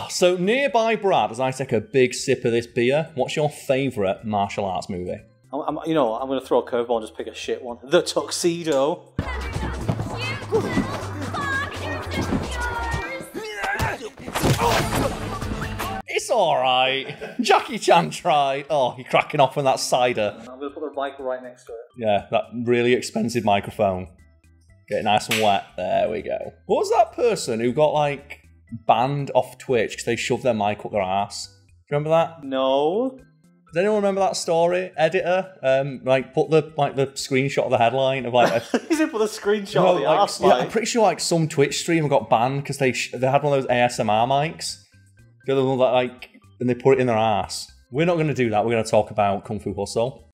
So nearby Brad, as I take a big sip of this beer, what's your favourite martial arts movie? I'm going to throw a curveball and just pick a shit one. The Tuxedo. It's alright. Jackie Chan tried. Oh, you're cracking off on that cider. I'm going to put the mic right next to it. Yeah, that really expensive microphone. Get it nice and wet. There we go. What was that person who got, like, banned off Twitch because they shoved their mic up their ass? Do you remember that? No. Does anyone remember that story? Editor, put the screenshot of the headline of like. He did put a screenshot of the arse. Yeah, I'm pretty sure like some Twitch streamer got banned because they had one of those ASMR mics. The other one that and they put it in their ass. We're not going to do that. We're going to talk about Kung Fu Hustle.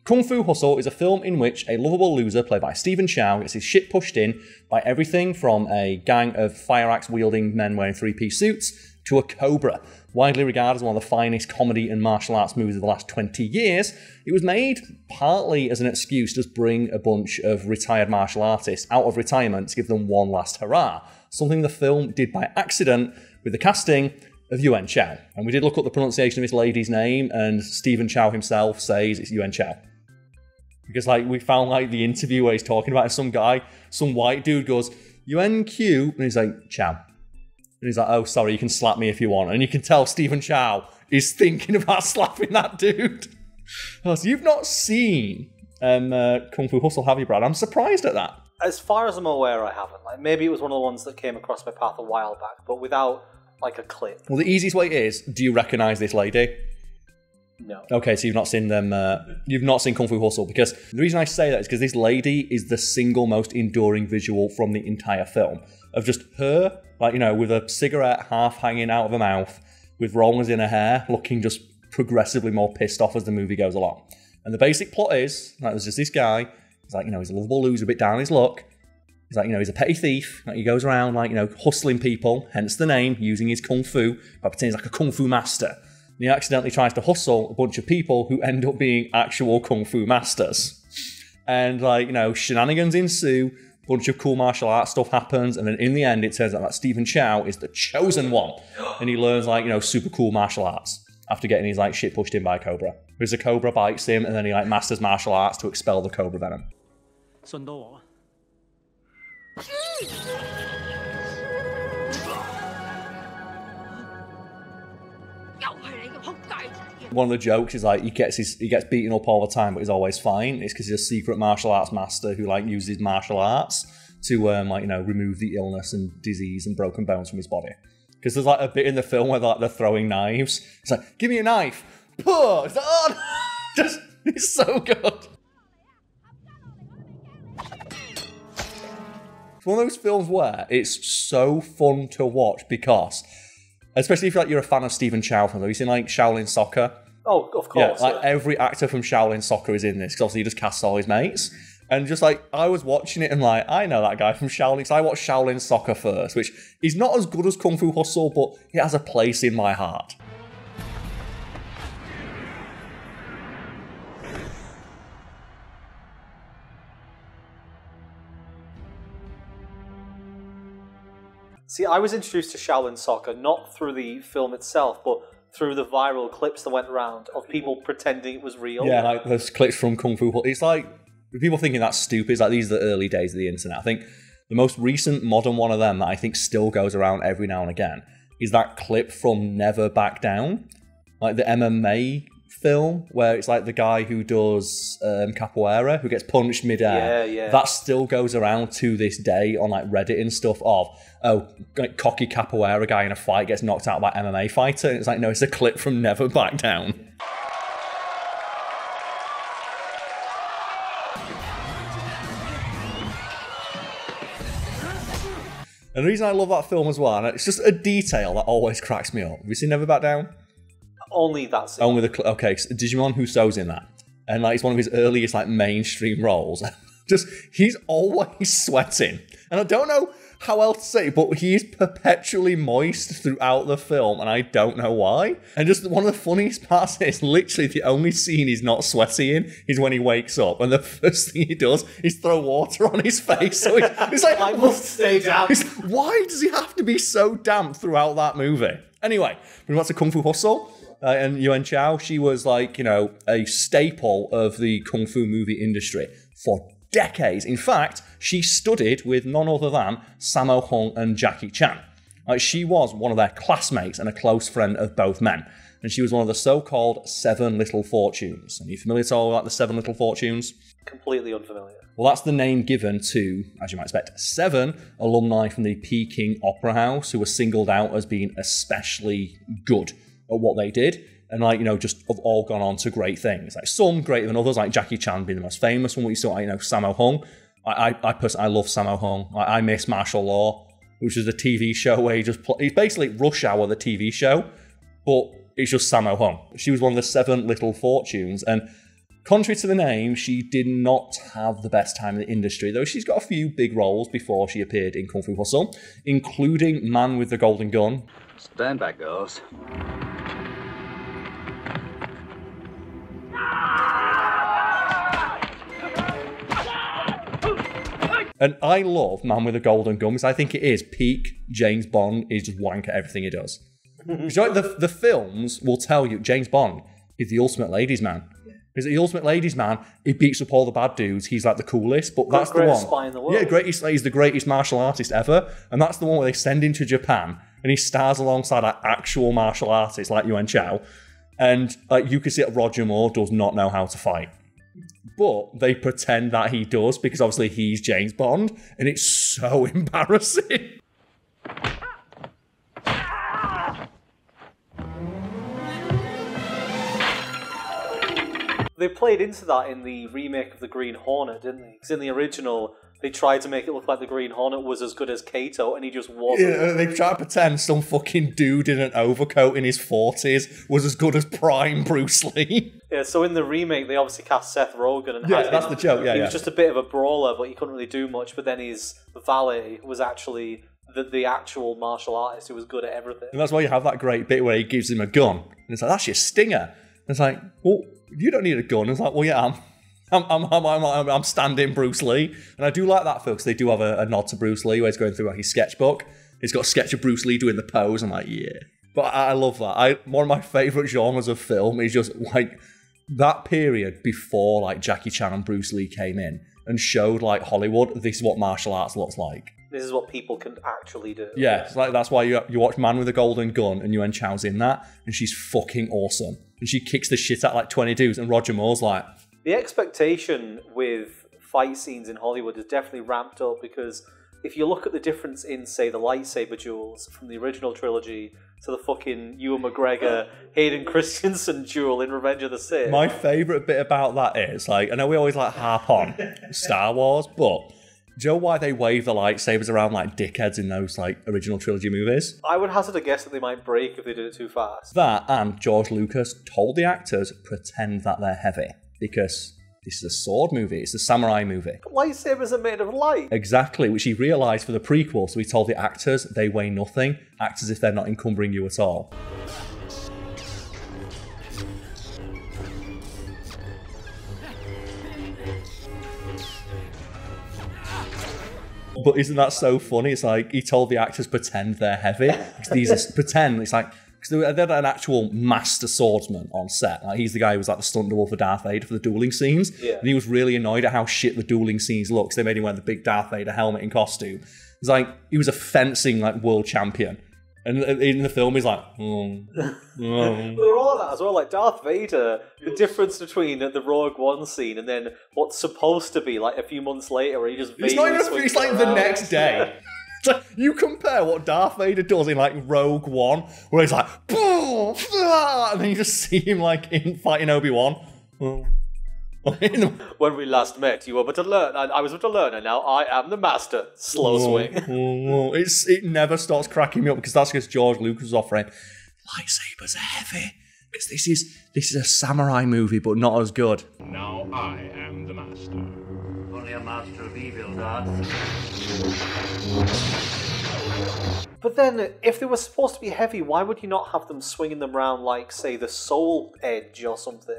Kung Fu Hustle is a film in which a lovable loser played by Stephen Chow gets his shit pushed in by everything from a gang of fire axe wielding men wearing three-piece suits to a cobra. Widely regarded as one of the finest comedy and martial arts movies of the last 20 years, it was made partly as an excuse to just bring a bunch of retired martial artists out of retirement to give them one last hurrah. Something the film did by accident with the casting of Yuan Chow. And we did look up the pronunciation of this lady's name, and Stephen Chow himself says it's Yuan Chow. Because we found the interview where he's talking about it, some white dude goes, Yuan Q, and he's like, Chow. And he's like, oh, sorry, you can slap me if you want. And you can tell Stephen Chow is thinking about slapping that dude. So you've not seen Kung Fu Hustle, have you, Brad? I'm surprised at that. As far as I'm aware, I haven't. Maybe it was one of the ones that came across my path a while back, but without a clip. Well, the easiest way is, do you recognise this lady? No. Okay, so you've not seen them. You've not seen Kung Fu Hustle, because the reason I say that is because this lady is the single most enduring visual from the entire film of just her, with a cigarette half hanging out of her mouth, with rollers in her hair, looking just progressively more pissed off as the movie goes along. And the basic plot is there's just this guy. He's he's a lovable loser, a bit down on his luck. He's he's a petty thief. He goes around hustling people, hence the name, using his kung fu, by pretending he's a kung fu master. And he accidentally tries to hustle a bunch of people who end up being actual kung fu masters. And shenanigans ensue, a bunch of cool martial arts stuff happens, and then in the end it turns out that Stephen Chow is the chosen one. And he learns super cool martial arts after getting his shit pushed in by a cobra. Because the cobra bites him, and then he masters martial arts to expel the cobra venom. One of the jokes is he gets beaten up all the time, but he's always fine. It's because he's a secret martial arts master who uses martial arts to remove the illness and disease and broken bones from his body. Because there's a bit in the film where they're throwing knives. It's give me a knife. Puh! It's it's so good. It's one of those films where it's so fun to watch because, especially if you're a fan of Stephen Chow films. Have you seen Shaolin Soccer? Oh, of course. Yeah, every actor from Shaolin Soccer is in this because obviously he just casts all his mates. And just I was watching it and I know that guy from Shaolin because I watched Shaolin Soccer first, which is not as good as Kung Fu Hustle, but it has a place in my heart. See, I was introduced to Shaolin Soccer not through the film itself, but through the viral clips that went around of people pretending it was real. Yeah, those clips from Kung Fu. It's people thinking that's stupid. It's these are the early days of the internet. I think the most recent modern one of them that I think still goes around every now and again is that clip from Never Back Down, the MMA film where it's the guy who does capoeira who gets punched midair. Yeah. That still goes around to this day on Reddit and stuff of cocky capoeira guy in a fight gets knocked out by MMA fighter. And it's no, it's a clip from Never Back Down. And the reason I love that film as well, and it's just a detail that always cracks me up. Have you seen Never Back Down? Only that scene. Only the okay. So Digimon Husou's in that, and it's one of his earliest mainstream roles. He's always sweating, and I don't know how else to say it, but he is perpetually moist throughout the film, and I don't know why. And just one of the funniest parts is literally the only scene he's not sweaty in is when he wakes up, and the first thing he does is throw water on his face. So it's like, I must stay down. Why does he have to be so damp throughout that movie? Anyway, we went to Kung Fu Hustle. And Yuan Chao, she was like, a staple of the Kung Fu movie industry for decades. In fact, she studied with none other than Sammo Hung and Jackie Chan. Like, she was one of their classmates and a close friend of both men. And she was one of the so-called Seven Little Fortunes. Are you familiar at all with the Seven Little Fortunes? Completely unfamiliar. Well, that's the name given to, as you might expect, 7 alumni from the Peking Opera House who were singled out as being especially good at what they did, and just have all gone on to great things. Like, some greater than others, like Jackie Chan being the most famous one. We saw, Sammo Hung. I personally love Sammo Hung. I miss Martial Law, which is a TV show where he's basically Rush Hour, the TV show, but it's just Sammo Hung. She was one of the 7 Little Fortunes, and contrary to the name, she did not have the best time in the industry, though she's got a few big roles before she appeared in Kung Fu Hustle, including Man with the Golden Gun. Stand back, girls. And I love Man with a Golden Gun because I think it is peak James Bond is just wank at everything he does. The films will tell you James Bond is the ultimate ladies' man. He's the ultimate ladies' man. He beats up all the bad dudes. He's like the coolest, but that's the one. Spy in the world. Yeah, he's the greatest martial artist ever, and that's the one where they send him to Japan and he stars alongside like actual martial artists like Yuan Chao, and you can see that Roger Moore does not know how to fight. But they pretend that he does because obviously he's James Bond, and it's so embarrassing. They played into that in the remake of The Green Hornet, didn't they? Because in the original, they tried to make it look like the Green Hornet was as good as Kato, and he just wasn't. Yeah, they tried to pretend some fucking dude in an overcoat in his 40s was as good as prime Bruce Lee. Yeah, so in the remake, they obviously cast Seth Rogen. And that's the joke, He was just a bit of a brawler, but he couldn't really do much. But then his valet was actually the actual martial artist who was good at everything. And that's why you have that great bit where he gives him a gun. And it's like, that's your stinger. And it's like, well, you don't need a gun. It's like, well, yeah, I'm standing Bruce Lee. And I do like that film because they do have a nod to Bruce Lee where he's going through like his sketchbook. He's got a sketch of Bruce Lee doing the pose. I'm like, yeah. But I love that. One of my favourite genres of film is just like that period before like Jackie Chan and Bruce Lee came in and showed like Hollywood, this is what martial arts looks like. This is what people can actually do. Yeah, like that's why you watch Man with a Golden Gun and Yuan Chao's in that, and she's fucking awesome. And she kicks the shit out like 20 dudes, and Roger Moore's like... The expectation with fight scenes in Hollywood is definitely ramped up because if you look at the difference in, say, the lightsaber duels from the original trilogy to the fucking Ewan McGregor, Hayden Christensen duel in Revenge of the Sith... My favourite bit about that is, like, I know we always like harp on Star Wars, but... Do you know why they wave the lightsabers around like dickheads in those like original trilogy movies? I would hazard a guess that they might break if they did it too fast. That, and George Lucas told the actors pretend that they're heavy because this is a sword movie, it's a samurai movie. But lightsabers are made of light. Exactly, which he realised for the prequel, so he told the actors they weigh nothing, act as if they're not encumbering you at all. But isn't that so funny? It's like he told the actors pretend they're heavy. These are pretend. It's like because they had an actual master swordsman on set. Like he's the guy who was like the stunt double for Darth Vader for the dueling scenes. Yeah. And he was really annoyed at how shit the dueling scenes look. So they made him wear the big Darth Vader helmet and costume. It's like he was a fencing like world champion. And in the film, he's like, They're all that as well. Like Darth Vader, the difference between the Rogue One scene and then what's supposed to be like a few months later, where he just it's like the next day. It's like, you compare what Darth Vader does in like Rogue One, where he's like, and then you just see him like in fighting Obi-Wan. When we last met, you were but a learner. I was but a learner. Now I am the master. Slow swing. It never stops cracking me up because that's because George Lucas was offering lightsabers are heavy because this is a samurai movie, but not as good. Now I am the master. Only a master of evil, Darth. But then, if they were supposed to be heavy, why would you not have them swinging them around like, say, the Soul Edge or something,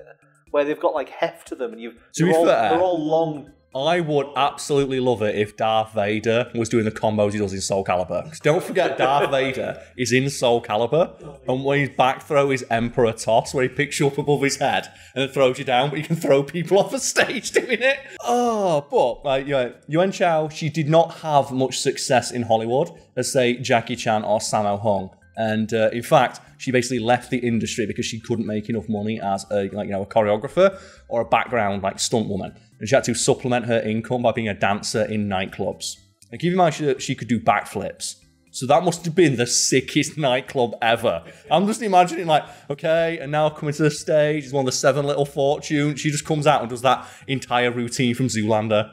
where they've got like heft to them and they're all long. I would absolutely love it if Darth Vader was doing the combos he does in Soul Calibur. 'Cause don't forget, Darth Vader is in Soul Calibur, and when his back throw is Emperor Toss, where he picks you up above his head and then throws you down, but you can throw people off the stage doing it. Oh, but Yuan Chao, she did not have much success in Hollywood as, say, Jackie Chan or Sammo Hung. And in fact, she basically left the industry because she couldn't make enough money as a choreographer or a background stunt woman. And she had to supplement her income by being a dancer in nightclubs. Like, keep in mind she could do backflips. So that must have been the sickest nightclub ever. I'm just imagining okay, and now coming to the stage is one of the 7 Little Fortunes. She just comes out and does that entire routine from Zoolander.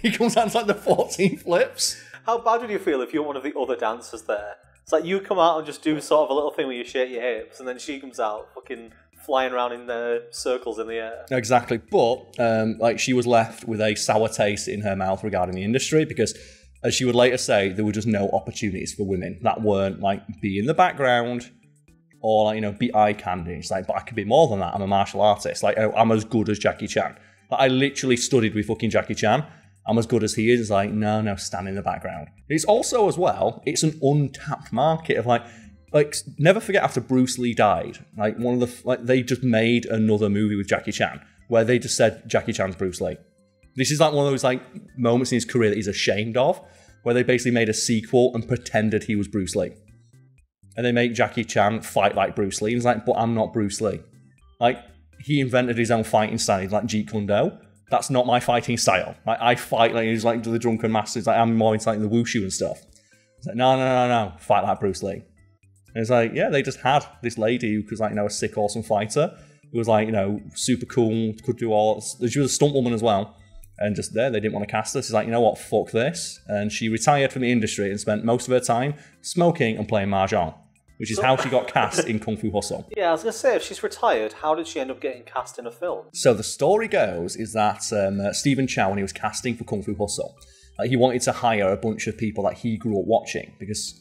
He comes out and it's the 14 flips. How bad would you feel if you're one of the other dancers there? It's like you come out and just do sort of a little thing where you shake your hips, and then she comes out fucking flying around in the circles in the air. Exactly, but she was left with a sour taste in her mouth regarding the industry because, as she would later say, there were just no opportunities for women that weren't be in the background or be eye candy. It's but I could be more than that. I'm a martial artist. I'm as good as Jackie Chan. I literally studied with fucking Jackie Chan. I'm as good as he is. It's no, stand in the background. It's also, as well, it's an untapped market of never forget after Bruce Lee died, one of the, they just made another movie with Jackie Chan where they just said Jackie Chan's Bruce Lee. This is one of those moments in his career that he's ashamed of, where they basically made a sequel and pretended he was Bruce Lee. And they make Jackie Chan fight like Bruce Lee. And he's but I'm not Bruce Lee. He invented his own fighting style. He's Jeet Kune Do. That's not my fighting style. I fight he's the drunken master. I'm more into the wushu and stuff. It's no. Fight like Bruce Lee. And it's they just had this lady who was a sick, awesome fighter. Who was super cool, could do all. She was a stunt woman as well. And just they didn't want to cast her. She's you know what, fuck this. And she retired from the industry and spent most of her time smoking and playing mahjong, which is how she got cast in Kung Fu Hustle. Yeah, I was going to say, if she's retired, how did she end up getting cast in a film? So the story goes is that Stephen Chow, when he was casting for Kung Fu Hustle, he wanted to hire a bunch of people that he grew up watching because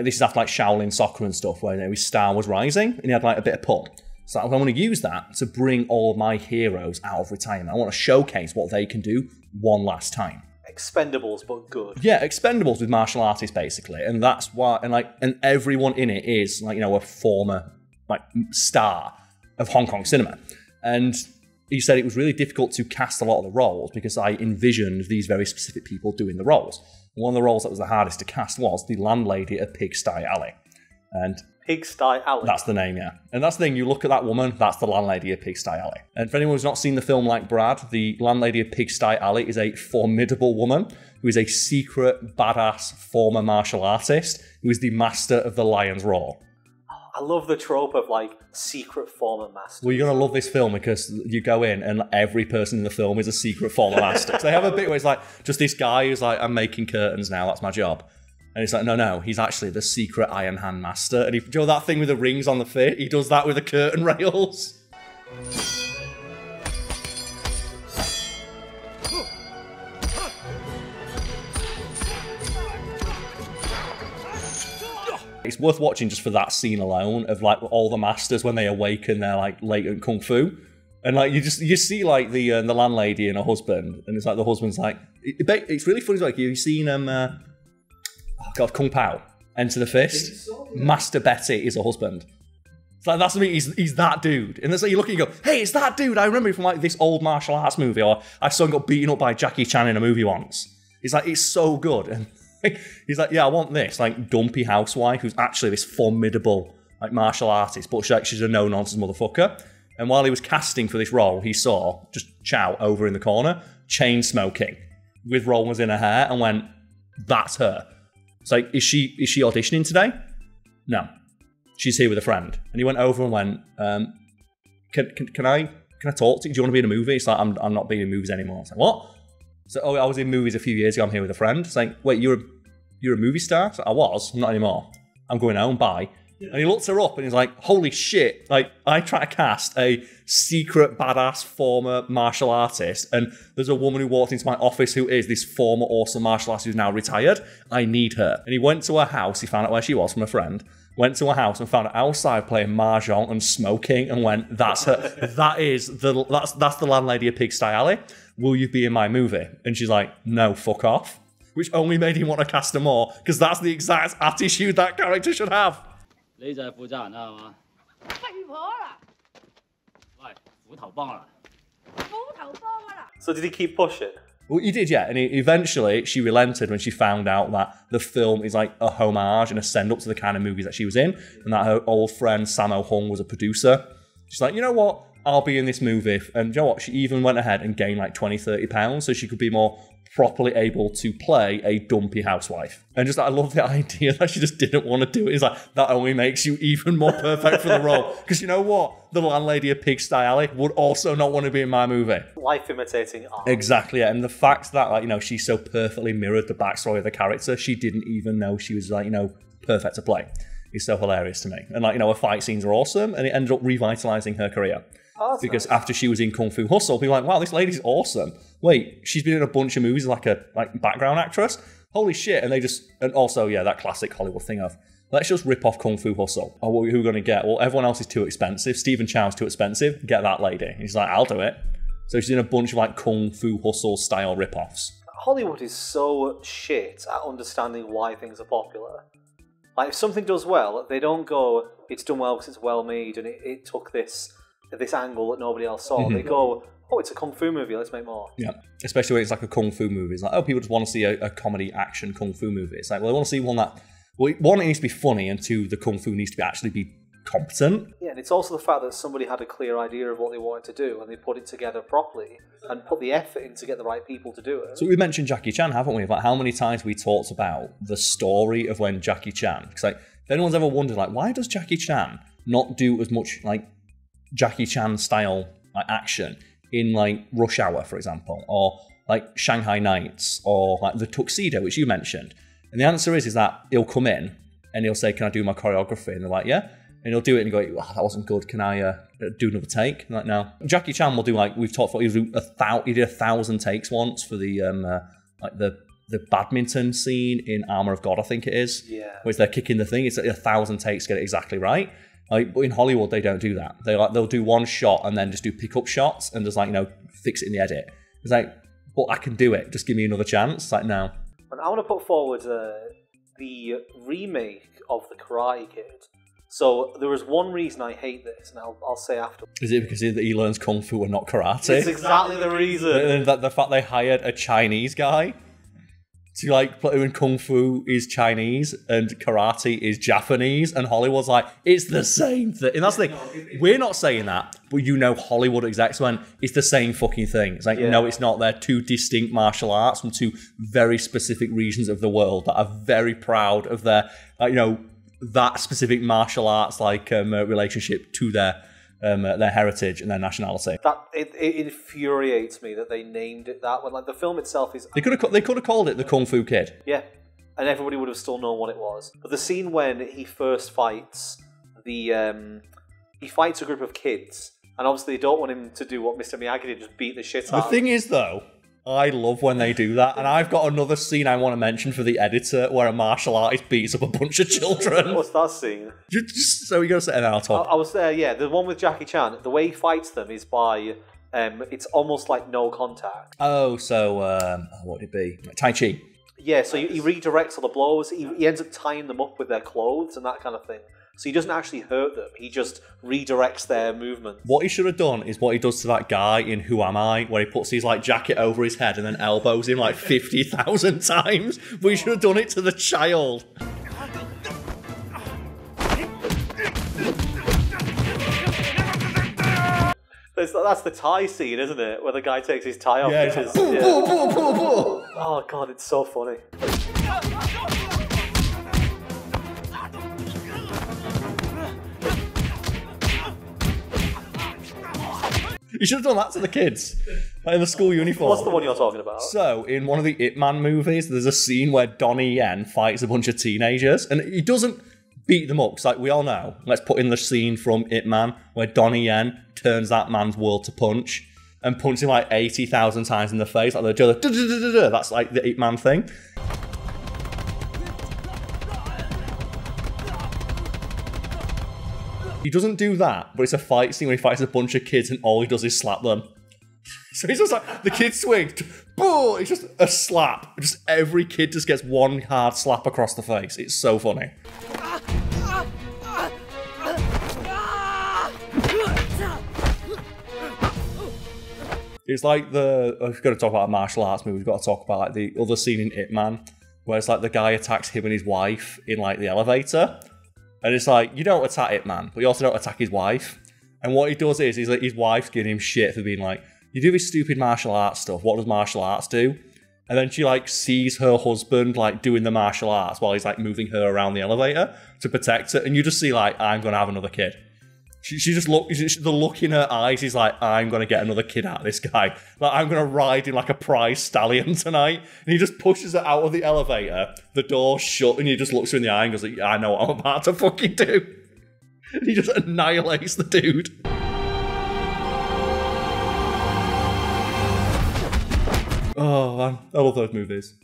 this is after Shaolin soccer and stuff where his star was rising and he had a bit of pull. So I want to use that to bring all of my heroes out of retirement. I want to showcase what they can do one last time. Expendables, but good. Yeah, Expendables with martial artists, basically. And that's why, and everyone in it is, a former, star of Hong Kong cinema. And he said it was really difficult to cast a lot of the roles because I envisioned these very specific people doing the roles. One of the roles that was the hardest to cast was the landlady at Pigsty Alley. And Pigsty Alley? That's the name, yeah. And that's the thing, you look at that woman, that's the landlady of Pigsty Alley. And for anyone who's not seen the film like Brad, the landlady of Pigsty Alley is a formidable woman who is a secret, badass former martial artist who is the master of the Lion's Roar. I love the trope of secret former master. Well, you're going to love this film because you go in and every person in the film is a secret former master. So they have a bit where it's just this guy who's I'm making curtains now, that's my job. And it's no, he's actually the secret Iron Hand master. And do you know that thing with the rings on the feet? He does that with the curtain rails. It's worth watching just for that scene alone of all the masters when they awaken their latent kung fu. And you see the landlady and her husband, and it's the husband's it's really funny. You've seen Kung Pao, Enter the Fist. Master Betty is a husband. It's that's me. He's that dude, and that's you look and you go, hey, it's that dude. I remember him from this old martial arts movie, or I saw him got beaten up by Jackie Chan in a movie once. He's it's so good, and he's yeah, I want this dumpy housewife who's actually this formidable martial artist, but she's a no nonsense motherfucker. And while he was casting for this role, he saw just Chow over in the corner, chain smoking, with rollers in her hair, and went, that's her. It's is she auditioning today? No. She's here with a friend. And he went over and went, can I talk to you? Do you want to be in a movie? It's I'm not being in movies anymore. It's what? So, I was in movies a few years ago. I'm here with a friend. It's wait, you're a movie star? So, I was, not anymore. I'm going home, bye. And he looks her up and he's like, holy shit, like, I try to cast a secret badass former martial artist, and there's a woman who walked into my office who is this former awesome martial artist who's now retired. I need her. And he went to her house, he found out where she was from a friend, went to her house and found her outside playing mahjong and smoking, and went, that's her, that's the landlady of Pigsty Alley. Will you be in my movie? And she's like, no, fuck off. Which only made him want to cast her more, because that's the exact attitude that character should have. So did he keep pushing? Well, he did, yeah. And eventually, she relented when she found out that the film is like a homage and a send-up to the kind of movies that she was in, and that her old friend Sammo Hung was a producer. She's like, you know what? I'll be in this movie. And you know what? She even went ahead and gained like 20, 30 pounds so she could be more properly able to play a dumpy housewife. And just, I love the idea that she just didn't want to do it. It's like, that only makes you even more perfect for the role. Because you know what? The landlady of Pigsty Alley would also not want to be in my movie. Life imitating art. Exactly, yeah. And the fact that, like, you know, she so perfectly mirrored the backstory of the character, she didn't even know she was, like, you know, perfect to play. Is so hilarious to me. And, like, you know, her fight scenes are awesome, and it ended up revitalizing her career. Oh, because nice. after she was in Kung Fu Hustle, people were like, wow, this lady's awesome. Wait, she's been in a bunch of movies as like a background actress? Holy shit. And also, yeah, that classic Hollywood thing of, let's just rip off Kung Fu Hustle. Oh, who are we going to get? Well, everyone else is too expensive. Stephen Chow's too expensive. Get that lady. And he's like, I'll do it. So she's in a bunch of like Kung Fu Hustle style rip-offs. Hollywood is so shit at understanding why things are popular. Like, if something does well, they don't go, it's done well because it's well made and it took this angle that nobody else saw. They go, oh, it's a Kung Fu movie, let's make more. Yeah, especially when it's like a Kung Fu movie. It's like, oh, people just want to see a comedy action Kung Fu movie. It's like, well, they want to see one that, well, one, it needs to be funny, and two, the Kung Fu needs to actually be competent. Yeah, and it's also the fact that somebody had a clear idea of what they wanted to do, and they put it together properly, and put the effort in to get the right people to do it. So we mentioned Jackie Chan, haven't we? Like, how many times we talked about the story of when Jackie Chan, because like, if anyone's ever wondered, like, why does Jackie Chan not do as much, like, Jackie Chan style like action in like Rush Hour, for example, or like Shanghai Nights, or like The Tuxedo, which you mentioned? And the answer is that he'll come in and he'll say, can I do my choreography? And they're like, yeah. And he'll do it and go, oh, that wasn't good. Can I do another take? And like, no. Jackie Chan will do, like we've talked about, he did 1,000 takes once for the like the badminton scene in Armour of God, I think it is. Yeah. Where they're kicking the thing. It's like 1,000 takes to get it exactly right. Like, but in Hollywood, they don't do that. They'll do one shot and then just do pickup shots and just like, you know, fix it in the edit. It's like, but I can do it. Just give me another chance. It's like, no. And I want to put forward the remake of The Karate Kid. So there is one reason I hate this, and I'll say after. Is it because he learns kung fu and not karate? It's exactly the reason. And the fact they hired a Chinese guy to like play when kung fu is Chinese and karate is Japanese, and Hollywood's like, it's the same thing. And that's the thing. We're not saying that, but you know Hollywood execs went, it's the same fucking thing. It's like, no, it's not. They're two distinct martial arts from two very specific regions of the world that are very proud of their, you know, that specific martial arts like relationship to their heritage and their nationality. That it infuriates me that they named it that when like the film itself is. They could have called it The Kung Fu Kid. Yeah, and everybody would have still known what it was. But the scene when he first fights he fights a group of kids, and obviously they don't want him to do what Mr. Miyagi did, just beat the shit out. The thing is though, I love when they do that, and I've got another scene I want to mention for the editor where a martial artist beats up a bunch of children. What's that scene? Just so we go sit and I'll talk. I was there, yeah. The one with Jackie Chan, the way he fights them is by, it's almost like no contact. Oh, so, what would it be? Tai Chi. Yeah, so he redirects all the blows, he ends up tying them up with their clothes and that kind of thing. So he doesn't actually hurt them, he just redirects their movement. What he should have done is what he does to that guy in Who Am I, where he puts his like jacket over his head and then elbows him like 50,000 times. But he should have done it to the child. That's the tie scene, isn't it? Where the guy takes his tie off. Yeah, which is, Oh god, it's so funny. You should have done that to the kids, like in the school uniform. What's the one you're talking about? So, in one of the Ip Man movies, there's a scene where Donnie Yen fights a bunch of teenagers, and he doesn't beat them up. Because like we all know, let's put in the scene from Ip Man where Donnie Yen turns that man's world to punch and punches him like 80,000 times in the face. Like the that's like the Ip Man thing. He doesn't do that, but it's a fight scene where he fights a bunch of kids and all he does is slap them. So he's just like, the kid swings, boom, it's just a slap. Just every kid just gets one hard slap across the face. It's so funny. It's like if we've got to talk about a martial arts movie, we've got to talk about like the other scene in Ip Man, where it's like the guy attacks him and his wife in like the elevator. And it's like, you don't attack Ip Man, but you also don't attack his wife. And what he does is, like, his wife's giving him shit for being like, you do this stupid martial arts stuff, what does martial arts do? And then she like sees her husband like doing the martial arts while he's like moving her around the elevator to protect her. And you just see like, I'm going to have another kid. She just the look in her eyes is like, I'm going to get another kid out of this guy. Like, I'm going to ride in like a prize stallion tonight. And he just pushes her out of the elevator. The door's shut and he just looks her in the eye and goes, like, I know what I'm about to fucking do. And he just annihilates the dude. Oh man, I love those movies.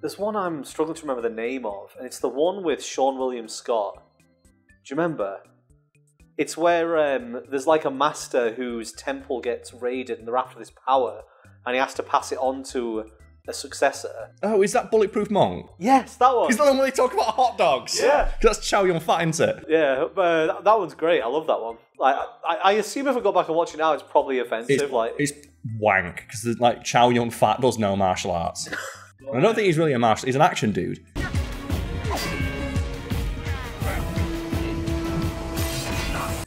There's one I'm struggling to remember the name of, and it's the one with Sean William Scott. Do you remember? It's where there's like a master whose temple gets raided and they're after this power, and he has to pass it on to a successor. Oh, is that Bulletproof Monk? Yes, that one. Is that the one where they talk about hot dogs? Yeah. That's Chow Yun-fat, isn't it? Yeah, but that one's great. I love that one. Like, I assume if I go back and watch it now, it's probably offensive. It's wank, because like Chow Yun-fat does no martial arts. I don't think he's really a martial. He's an action dude.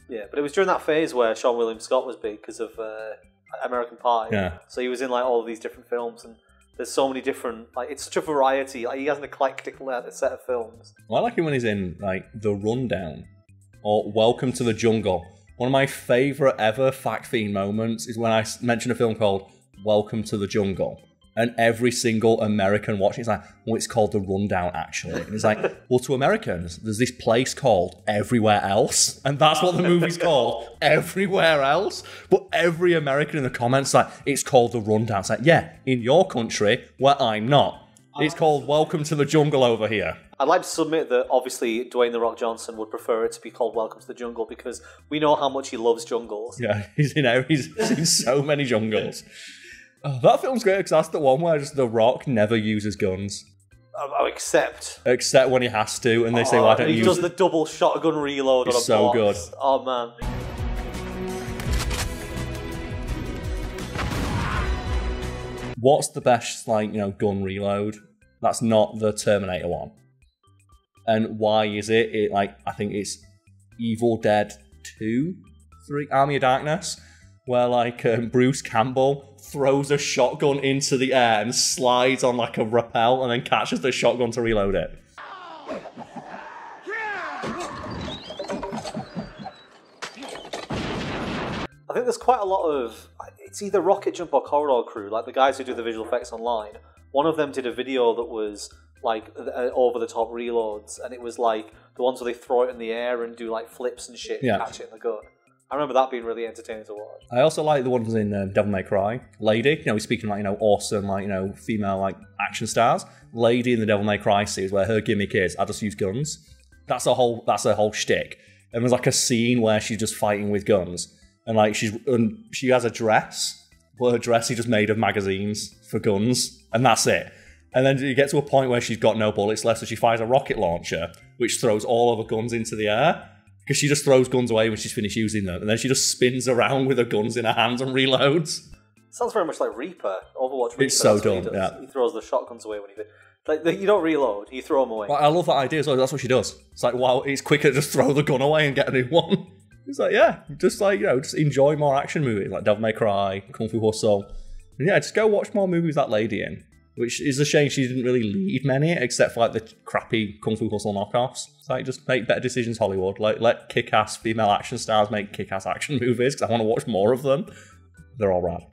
Yeah, but it was during that phase where Sean William Scott was big because of American Pie. Yeah. So he was in like all of these different films, and there's so many different, like, it's such a variety. Like, he has an eclectic set of films. Well, I like him when he's in like The Rundown or Welcome to the Jungle. One of my favourite ever Fact Fiend moments is when I mention a film called Welcome to the Jungle. And every single American watching it's like, well, it's called The Rundown, actually. And it's like, well, to Americans, there's this place called Everywhere Else. And that's what the movie's called, Everywhere Else. But every American in the comments is like, it's called The Rundown. It's like, yeah, in your country, where I'm not. It's called Welcome to the Jungle over here. I'd like to submit that, obviously, Dwayne "The Rock" Johnson would prefer it to be called Welcome to the Jungle because we know how much he loves jungles. Yeah, he's in so many jungles. Oh, that film's great because that's the one where just The Rock never uses guns. Oh, except when he has to, and they say, "Why don't you?" He does the double shotgun reload on a so box. Good. Oh man! What's the best, gun reload? That's not the Terminator one. And why is it? I think it's Evil Dead 2, 3, Army of Darkness, where Bruce Campbell throws a shotgun into the air and slides on like a rappel and then catches the shotgun to reload it. I think there's quite a lot of, it's either Rocket Jump or Corridor Crew, like the guys who do the visual effects online. One of them did a video that was like over-the-top reloads, and it was like the ones where they throw it in the air and do like flips and shit and catch it in the gun. I remember that being really entertaining to watch. I also like the ones in Devil May Cry. Lady, we're speaking awesome, female action stars. Lady in the Devil May Cry series, where her gimmick is, I just use guns. That's a whole shtick. And there's a scene where she's just fighting with guns, and she has a dress, but her dress is just made of magazines for guns, and that's it. And then you get to a point where she's got no bullets left, so she fires a rocket launcher, which throws all of her guns into the air. Because she just throws guns away when she's finished using them. And then she just spins around with her guns in her hands and reloads. Sounds very much like Reaper, Overwatch Reaper. It's so dumb, yeah. He throws the shotguns away when you don't reload, you throw them away. Well, I love that idea as well. That's what she does. It's like, wow, it's quicker to just throw the gun away and get a new one. It's like, yeah, just enjoy more action movies like Devil May Cry, Kung Fu Hustle. And yeah, just go watch more movies that lady in. Which is a shame she didn't really lead many, except for the crappy Kung Fu Hustle knockoffs. It's just make better decisions, Hollywood. Let kick-ass female action stars make kick-ass action movies, because I want to watch more of them. They're all rad.